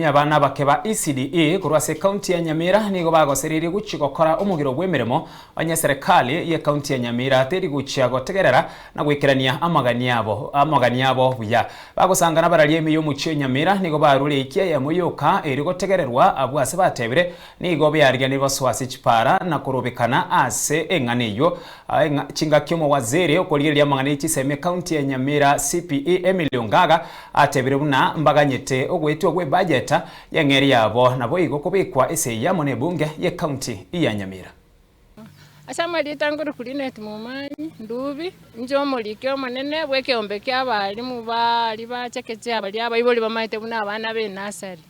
Abana bakeba ECDA kurwase county ya Nyamira nigo bagoseririe guchigokora umugiro gwemirimo anya serikali ya county ya Nyamira teri guchia gotegerera na gwikirania amagani yabo buya bagosangana bararie miyo muchi Nyamira nigo barure ikia ya muyoka eri gotegererwa abwase batebire nigo byarya nibo swasi chipara na kurubikana ase eng'aniyo chinga kyomo waziri okoliria amagani chiseme county ya Nyamira CPA Emily Ongaga atebire buna mbaganyete ogwetwa gwe budget ya ngeri yabo nabo igo kubikwa ese ya mone bunge ya county ya Nyamira. Asama litanguru kulinet mumanyi ndubi njomo likyo manene bweke ombeke abalimu bali bacheketse abali abayiboli bamaite buna abana be nasari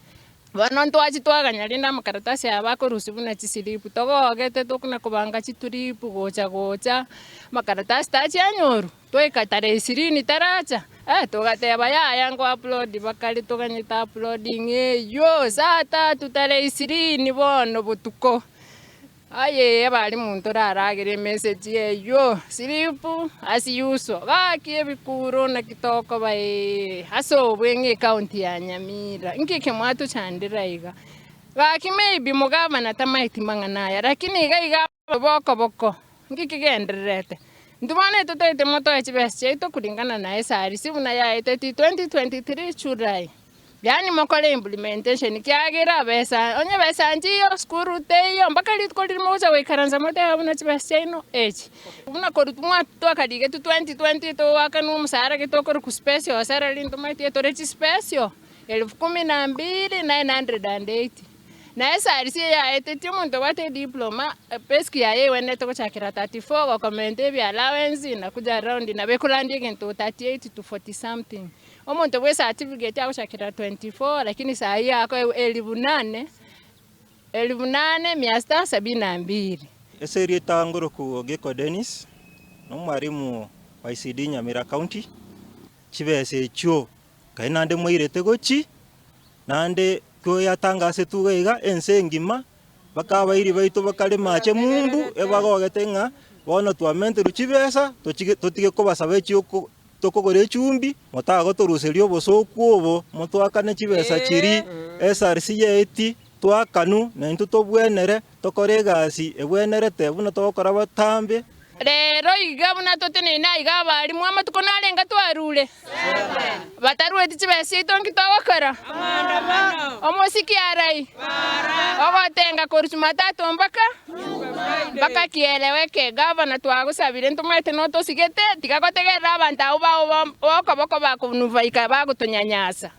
bano ntwachi twaganyalina makaratasi abakorusi buna chisilipu togogete tokuna kubanga chituripu gocha makaratasi tachi anyoru toika tarehe 20 taracha togateba yaya ngo upload bakali toganyita uploading yo saa 3 tarehe 20 bono butuko aye abali muntu raragire message yo silipu asiyuso bakie bikuro na kitoko bae haso bwenge county ya Nyamira nkike mwatu chandira iga baki maybe mugaba na tamaiti mangana ya lakini iga boko nkike genderete ndumane tutete moto ya chibese to kulingana na SRC buna ya 2023 July yani mokole implementation kiagira besa onye besa njiyo skuru teyo mpaka litkoliri moja wekaranza mote abuna chibese no echi buna korutumwa to kadige 2020 to wakanu musara kitokoro ku special sara linto maiti to rechi special 12980 na SRC ya eteti muntu wate diploma peski ya wene to chakira 34 go comment bi allowance na kuja round na bekulandi into 38 to 40 something omuntu we certificate ya chakira 24 lakini saa hii yako 1872 Eseri tangoro ku Geko Dennis no mwarimu wa ECD Nyamira County chibese chyo kainande moirete gochi nande ko yatangase tugaiga ensengima bakabairi baito bakale mache mundu ebagogetenga bono twamente ruchibesa totige ko basabe chyo tokogore chumbi motago toruserio bosoku obo motwakane chibesa chiri SRC yeti twakanu nento tobwenere tokore gasi ebwenerete buna tokora batambe rero iga buna totene na iga bali mwama tukonalenga twarule bataruwe tichibesa itonki tawakara omosiki arai ogotenga korusuma tato mpaka kieleweke gavana twagusabire ntumete no tosigete tigagotegerera abantu abo bako bakunuvaika bagutunyanyasa.